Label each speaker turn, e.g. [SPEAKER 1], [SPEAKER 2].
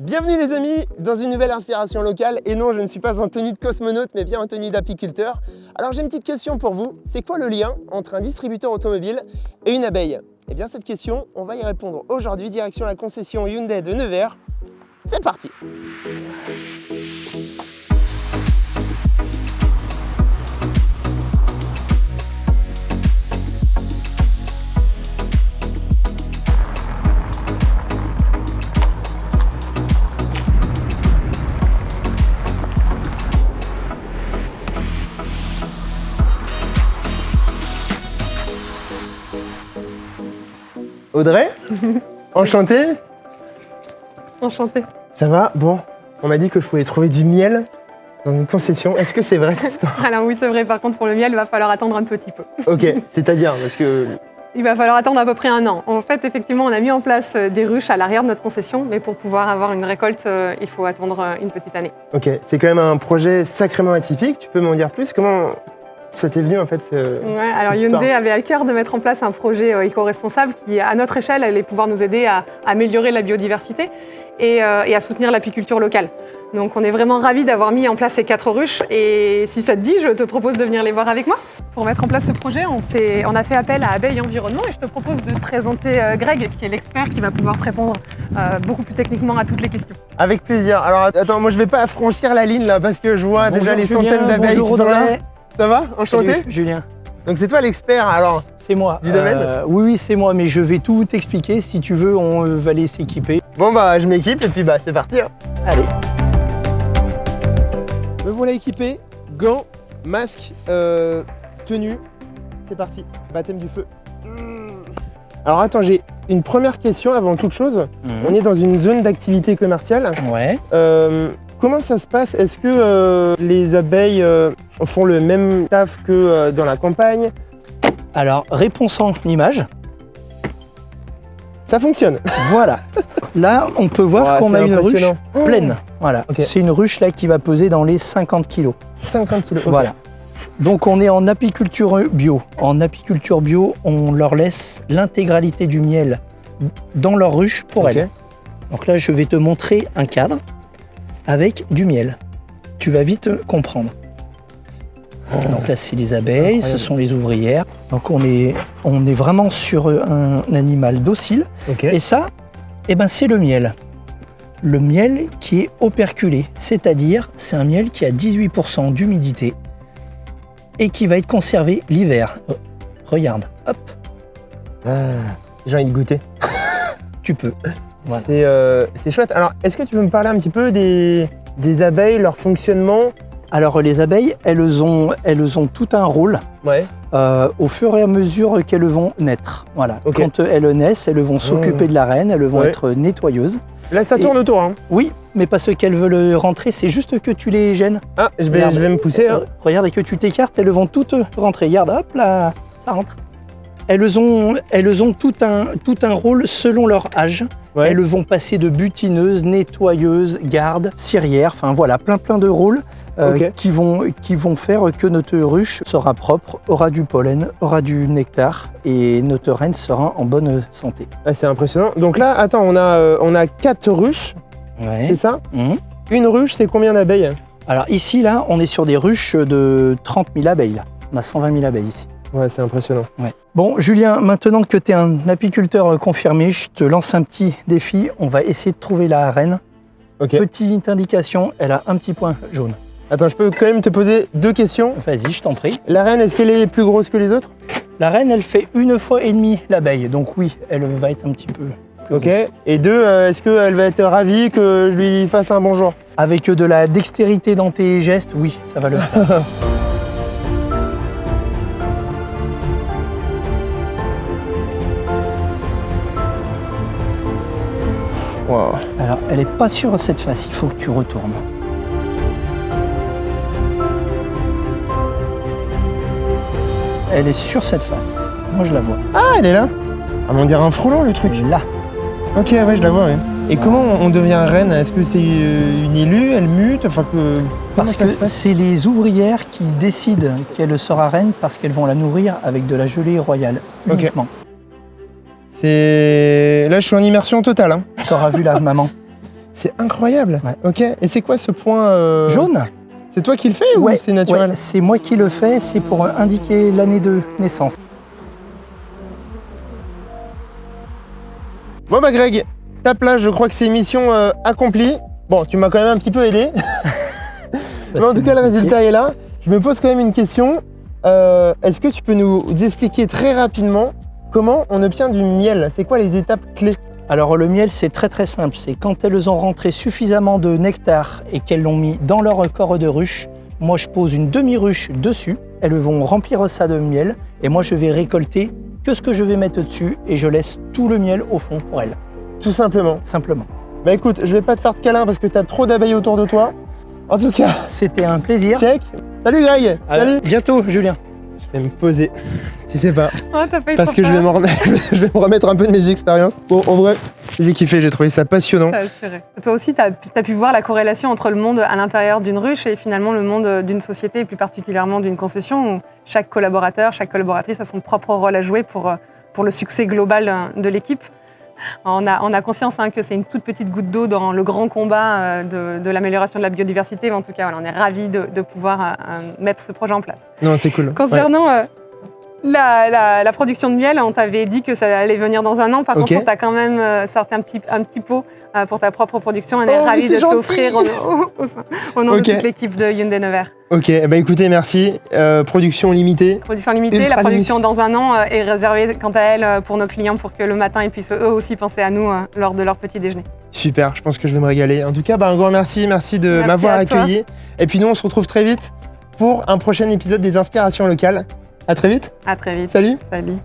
[SPEAKER 1] Bienvenue les amis dans une nouvelle inspiration locale. Et non, je ne suis pas en tenue de cosmonaute mais bien en tenue d'apiculteur. Alors j'ai une petite question pour vous. C'est quoi le lien entre un distributeur automobile et une abeille? Eh bien cette question, on va y répondre aujourd'hui, direction la concession Hyundai de Nevers. C'est parti! Audrey, enchantée.
[SPEAKER 2] Enchantée.
[SPEAKER 1] Ça va? Bon, on m'a dit que je pouvais trouver du miel dans une concession. Est-ce que c'est vrai cette histoire?
[SPEAKER 2] Alors oui, c'est vrai. Par contre, pour le miel, il va falloir attendre un petit peu.
[SPEAKER 1] Ok, c'est-à-dire parce que...
[SPEAKER 2] Il va falloir attendre à peu près 1 an. En fait, effectivement, on a mis en place des ruches à l'arrière de notre concession, mais pour pouvoir avoir une récolte, il faut attendre une petite année.
[SPEAKER 1] Ok, c'est quand même un projet sacrément atypique. Tu peux m'en dire plus? Comment ça t'est venu en fait
[SPEAKER 2] Ouais, alors Hyundai avait à cœur de mettre en place un projet éco-responsable qui, à notre échelle, allait pouvoir nous aider à améliorer la biodiversité et à soutenir l'apiculture locale. Donc on est vraiment ravis d'avoir mis en place ces 4 ruches et si ça te dit, je te propose de venir les voir avec moi. Pour mettre en place ce projet, on a fait appel à Abeilles Environnement et je te propose de te présenter Greg, qui est l'expert qui va pouvoir te répondre beaucoup plus techniquement à toutes les questions.
[SPEAKER 1] Avec plaisir. Alors attends, moi je vais pas franchir la ligne là parce que je vois déjà les centaines d'abeilles qui sont là. Ça va? Enchanté?
[SPEAKER 3] Salut, Julien.
[SPEAKER 1] Donc c'est toi l'expert alors?
[SPEAKER 3] C'est moi.
[SPEAKER 1] Du domaine?
[SPEAKER 3] Oui, c'est moi, mais je vais tout t'expliquer. Si tu veux, on va aller s'équiper.
[SPEAKER 1] Bon bah je m'équipe et puis bah c'est parti.
[SPEAKER 3] Allez.
[SPEAKER 1] Me voilà équipé, gants, masque, tenue. C'est parti, baptême du feu. Alors attends, j'ai une première question avant toute chose. On est dans une zone d'activité commerciale.
[SPEAKER 3] Ouais.
[SPEAKER 1] Comment ça se passe? Est-ce que les abeilles font le même taf que dans la campagne?
[SPEAKER 3] Alors, réponse en image.
[SPEAKER 1] Ça fonctionne.
[SPEAKER 3] Voilà. Là, on peut voir qu'on a une ruche pleine. Voilà.
[SPEAKER 1] Okay.
[SPEAKER 3] C'est une ruche là qui va peser dans les 50 kilos.
[SPEAKER 1] 50 kilos. Okay.
[SPEAKER 3] Voilà. Donc, on est en apiculture bio. En apiculture bio, on leur laisse l'intégralité du miel dans leur ruche pour elles. Donc là, je vais te montrer un cadre avec du miel. Tu vas vite comprendre. Donc là, c'est les abeilles, ce sont les ouvrières. Donc on est vraiment sur un animal docile. Et ça, eh ben, c'est le miel. Le miel qui est operculé, c'est-à-dire c'est un miel qui a 18% d'humidité et qui va être conservé l'hiver. Regarde, hop.
[SPEAKER 1] J'ai envie de goûter.
[SPEAKER 3] Tu peux. Voilà.
[SPEAKER 1] C'est chouette. Alors, est-ce que tu peux me parler un petit peu des abeilles, leur fonctionnement?
[SPEAKER 3] Alors les abeilles, elles ont tout un rôle au fur et à mesure qu'elles vont naître. Voilà. Quand elles naissent, elles vont s'occuper de la reine, elles vont être nettoyeuses.
[SPEAKER 1] Là, ça tourne autour. Hein.
[SPEAKER 3] Oui, mais parce qu'elles veulent rentrer, c'est juste que tu les gênes.
[SPEAKER 1] Ah, je vais me pousser. Hein.
[SPEAKER 3] Regarde, et que tu t'écartes, elles vont toutes rentrer. Regarde, hop là, ça rentre. Elles ont tout un rôle selon leur âge. Elles vont passer de butineuses, nettoyeuses, gardes, cirières, enfin voilà, plein de rôles qui vont faire que notre ruche sera propre, aura du pollen, aura du nectar et notre reine sera en bonne santé.
[SPEAKER 1] Ah, c'est impressionnant. Donc là, attends, on a 4 ruches, c'est ça? Une ruche, c'est combien d'abeilles?
[SPEAKER 3] Alors ici, là, on est sur des ruches de 30 000 abeilles. Là. On a 120 000 abeilles ici.
[SPEAKER 1] Ouais, c'est impressionnant.
[SPEAKER 3] Ouais. Bon, Julien, maintenant que tu es un apiculteur confirmé, je te lance un petit défi. On va essayer de trouver la reine. Petite indication, elle a un petit point jaune.
[SPEAKER 1] Attends, je peux quand même te poser 2 questions?
[SPEAKER 3] Vas-y, je t'en prie.
[SPEAKER 1] La reine, est-ce qu'elle est plus grosse que les autres?
[SPEAKER 3] La reine, elle fait 1,5 fois l'abeille. Donc oui, elle va être un petit peu plus grosse.
[SPEAKER 1] Et 2, est-ce qu'elle va être ravie que je lui fasse un bonjour?
[SPEAKER 3] Avec de la dextérité dans tes gestes, oui, ça va le faire.
[SPEAKER 1] Wow.
[SPEAKER 3] Alors, elle n'est pas sur cette face, il faut que tu retournes. Elle est sur cette face. Moi, je la vois.
[SPEAKER 1] Ah, elle est là? Ah, on dirait un frelon, le truc.
[SPEAKER 3] Là.
[SPEAKER 1] Ok, ouais, je la vois, ouais. Et comment on devient reine? Est-ce que c'est une élue? Elle mute? Enfin,
[SPEAKER 3] parce que c'est les ouvrières qui décident qu'elle sera reine parce qu'elles vont la nourrir avec de la gelée royale, uniquement.
[SPEAKER 1] Là, je suis en immersion totale. Hein.
[SPEAKER 3] T'auras vu la maman.
[SPEAKER 1] C'est incroyable.
[SPEAKER 3] Ouais.
[SPEAKER 1] Ok. Et c'est quoi ce point
[SPEAKER 3] Jaune.
[SPEAKER 1] C'est toi qui le fais ou c'est naturel?
[SPEAKER 3] Ouais, c'est moi qui le fais, c'est pour indiquer l'année de naissance.
[SPEAKER 1] Bon bah Greg, tape là, je crois que c'est mission accomplie. Bon, tu m'as quand même un petit peu aidé. Mais en tout cas, le résultat est là. Je me pose quand même une question. Est-ce que tu peux nous expliquer très rapidement comment on obtient du miel? C'est quoi les étapes clés?
[SPEAKER 3] Alors le miel, c'est très simple. C'est quand elles ont rentré suffisamment de nectar et qu'elles l'ont mis dans leur corps de ruche, moi je pose une demi-ruche dessus. Elles vont remplir ça de miel et moi je vais récolter que ce que je vais mettre dessus et je laisse tout le miel au fond pour elles.
[SPEAKER 1] Tout simplement.
[SPEAKER 3] Simplement.
[SPEAKER 1] Bah écoute, je vais pas te faire de câlin parce que tu as trop d'abeilles autour de toi. En tout cas,
[SPEAKER 3] C'était un plaisir.
[SPEAKER 1] check. Salut Greg. Salut.
[SPEAKER 3] Bientôt, Julien.
[SPEAKER 1] Je vais me poser. Tu sais pas.
[SPEAKER 2] Oh, t'as pas eu
[SPEAKER 1] Parce
[SPEAKER 2] trop
[SPEAKER 1] que je vais,
[SPEAKER 2] peur.
[SPEAKER 1] je vais me remettre un peu de mes expériences. Bon, en vrai, j'ai kiffé, j'ai trouvé ça passionnant.
[SPEAKER 2] T'as assuré. Toi aussi, tu as pu voir la corrélation entre le monde à l'intérieur d'une ruche et finalement le monde d'une société, et plus particulièrement d'une concession, où chaque collaborateur, chaque collaboratrice a son propre rôle à jouer pour le succès global de l'équipe. On a conscience que c'est une toute petite goutte d'eau dans le grand combat de l'amélioration de la biodiversité, mais en tout cas, voilà, on est ravis de pouvoir mettre ce projet en place.
[SPEAKER 1] Non, c'est cool.
[SPEAKER 2] Concernant la production de miel, on t'avait dit que ça allait venir dans un an. Par
[SPEAKER 1] Ok.
[SPEAKER 2] contre, on t'a quand même sorti un petit pot pour ta propre production. On est
[SPEAKER 1] Oh, mais
[SPEAKER 2] ravis
[SPEAKER 1] c'est
[SPEAKER 2] de te
[SPEAKER 1] gentil.
[SPEAKER 2] l'offrir au nom
[SPEAKER 1] Ok.
[SPEAKER 2] de toute l'équipe de Hyundai Nevers.
[SPEAKER 1] Ok, bah écoutez, merci. Production limitée.
[SPEAKER 2] Production limitée,
[SPEAKER 1] Ultra
[SPEAKER 2] la production dans un an est réservée quant à elle pour nos clients pour que le matin ils puissent eux aussi penser à nous lors de leur petit déjeuner.
[SPEAKER 1] Super, je pense que je vais me régaler. En tout cas, bah, un grand merci. Merci de
[SPEAKER 2] Merci
[SPEAKER 1] m'avoir
[SPEAKER 2] à toi.
[SPEAKER 1] accueilli. Et puis nous, on se retrouve très vite pour un prochain épisode des Inspirations locales. À très vite.
[SPEAKER 2] À très vite.
[SPEAKER 1] Salut.
[SPEAKER 2] Salut.